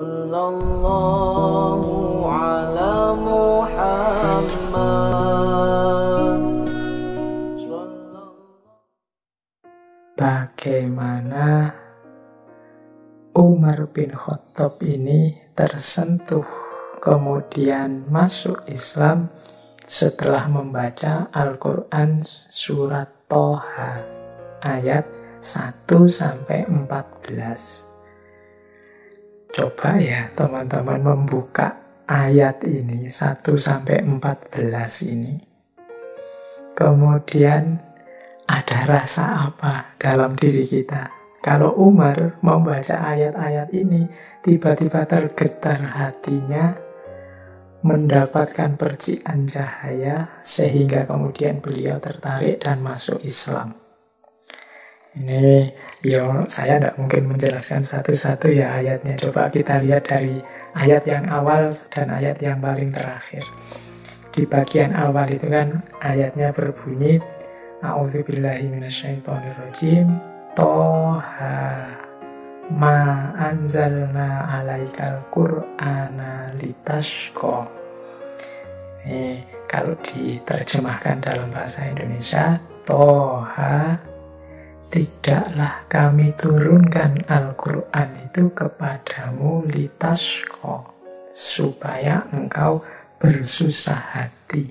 Sallallahu ala Muhammad. Bagaimana Umar bin Khattab ini tersentuh kemudian masuk Islam setelah membaca Al-Quran surat Thaha ayat 1-14. Coba ya teman-teman membuka ayat ini 1-14 ini. Kemudian ada rasa apa dalam diri kita? Kalau Umar membaca ayat-ayat ini, tiba-tiba tergetar hatinya, mendapatkan percikan cahaya, sehingga kemudian beliau tertarik dan masuk Islam. Ini saya tidak mungkin menjelaskan satu-satu ya ayatnya. Coba kita lihat dari ayat yang awal dan ayat yang paling terakhir. Di bagian awal itu kan ayatnya berbunyi A'udzubillahi minasyaitonirrajim. Toha ma anzalna alaikal qur'ana litashqa. Kalau diterjemahkan dalam bahasa Indonesia, Toha, tidaklah kami turunkan Al-Quran itu kepadamu litashqa, supaya engkau bersusah hati.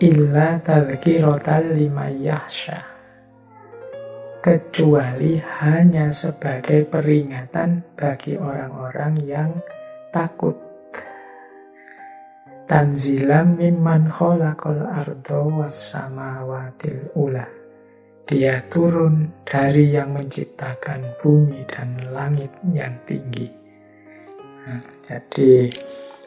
Illa tadhkiratan liman yakhsha, kecuali hanya sebagai peringatan bagi orang-orang yang takut. Tanzilam mimman khalaqal arda was samawatil ula, dia turun dari yang menciptakan bumi dan langit yang tinggi. Jadi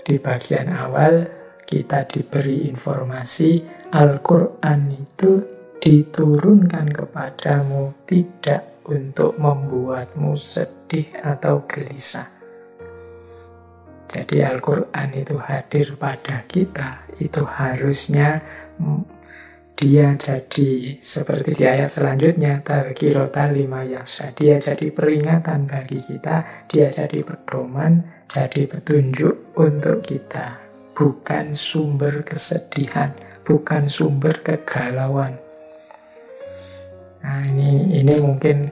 di bagian awal kita diberi informasi Al-Quran itu diturunkan kepadamu tidak untuk membuatmu sedih atau gelisah. Jadi Al-Quran itu hadir pada kita, itu harusnya dia jadi seperti di ayat selanjutnya, tadhkiratan liman yakhsha, dia jadi peringatan bagi kita, dia jadi pedoman, jadi petunjuk untuk kita, bukan sumber kesedihan, bukan sumber kegalauan. Nah ini mungkin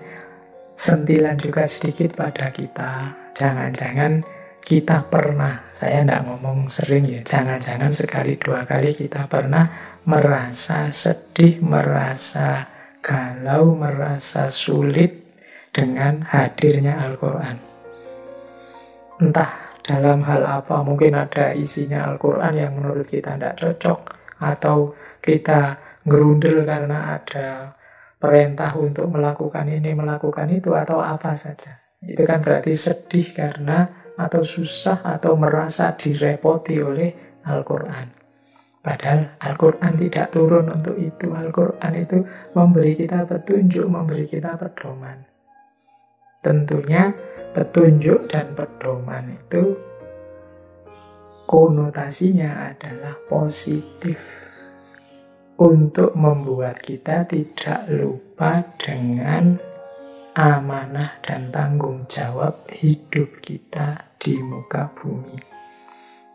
sentilan juga sedikit pada kita. Jangan-jangan kita pernah, saya tidak ngomong sering ya, jangan-jangan sekali dua kali kita pernah merasa sedih, merasa galau, merasa sulit dengan hadirnya Al-Quran. Entah dalam hal apa, mungkin ada isinya Al-Quran yang menurut kita tidak cocok, atau kita ngerundel karena ada perintah untuk melakukan ini, melakukan itu, atau apa saja. Itu kan berarti sedih karena, atau susah, atau merasa direpoti oleh Al-Quran. Padahal Al-Quran tidak turun untuk itu. Al-Quran itu memberi kita petunjuk, memberi kita pedoman. Tentunya petunjuk dan pedoman itu konotasinya adalah positif, untuk membuat kita tidak lupa dengan amanah dan tanggung jawab hidup kita di muka bumi.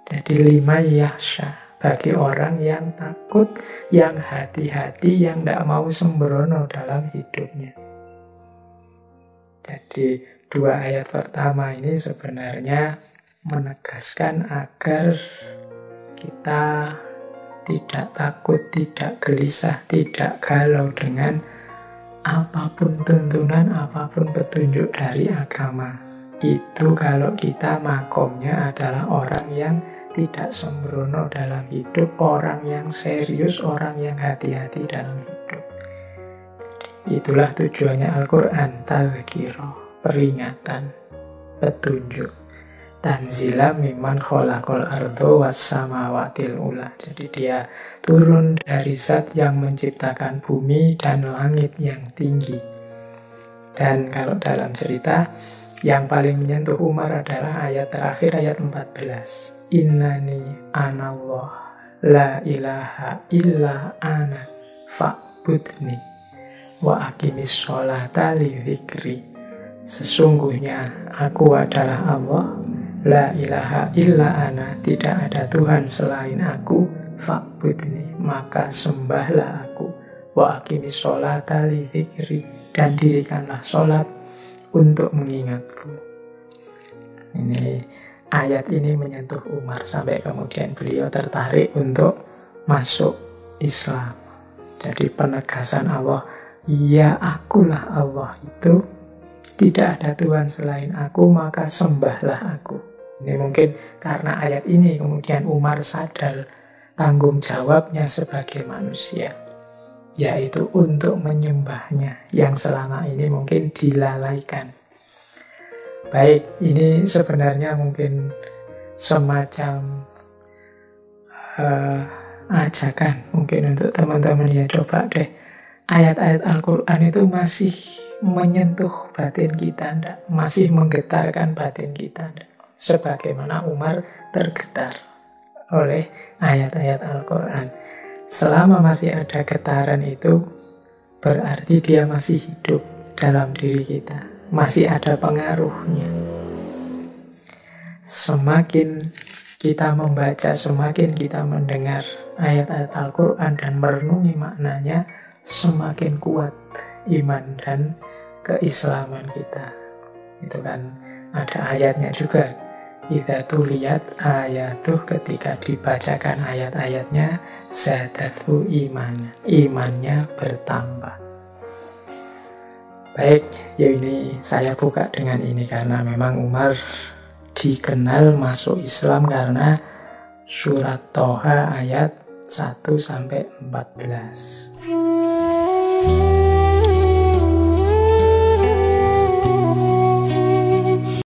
Jadi liman yakhsha, bagi orang yang takut, yang hati-hati, yang tidak mau sembrono dalam hidupnya. Jadi dua ayat pertama ini sebenarnya menegaskan agar kita tidak takut, tidak gelisah, tidak galau dengan apapun tuntunan, apapun petunjuk dari agama. Itu kalau kita makomnya adalah orang yang tidak sembrono dalam hidup, orang yang serius, orang yang hati-hati dalam hidup. Itulah tujuannya Al-Quran, tadhkirah, peringatan, petunjuk. Tanzila mimman khalaqal arda was samawatil ula. Jadi dia turun dari zat yang menciptakan bumi dan langit yang tinggi. Dan kalau dalam cerita, yang paling menyentuh Umar adalah ayat terakhir, ayat 14. Innani anallah la ilaha illa ana fa'budni wa aqimis sholata li dzikri. Sesungguhnya aku adalah Allah, la ilaha illa ana, tidak ada Tuhan selain aku, fa'budni, maka sembahlah aku, wa aqimis sholata li dzikri, dan dirikanlah sholat untuk mengingatku. Ini ayat ini menyentuh Umar sampai kemudian beliau tertarik untuk masuk Islam. Jadi penegasan Allah, ya akulah Allah itu, tidak ada Tuhan selain aku, maka sembahlah aku. Ini mungkin karena ayat ini kemudian Umar sadar tanggung jawabnya sebagai manusia, yaitu untuk menyembahnya yang selama ini mungkin dilalaikan. Baik, ini sebenarnya mungkin semacam ajakan mungkin untuk teman-teman ya, coba deh ayat-ayat Al-Quran itu masih menyentuh batin kita enggak? Masih menggetarkan batin kita enggak? Sebagaimana Umar tergetar oleh ayat-ayat Al-Quran. Selama masih ada getaran itu, berarti dia masih hidup dalam diri kita, masih ada pengaruhnya. Semakin kita membaca, semakin kita mendengar ayat-ayat Al-Quran dan merenungi maknanya, semakin kuat iman dan keislaman kita. Itu kan ada ayatnya juga. Idza tuliyat ayatuh, ketika dibacakan ayat-ayatnya, zadatu iman, imannya bertambah. Baik, ya ini saya buka dengan ini karena memang Umar dikenal masuk Islam karena surat Toha ayat 1-14.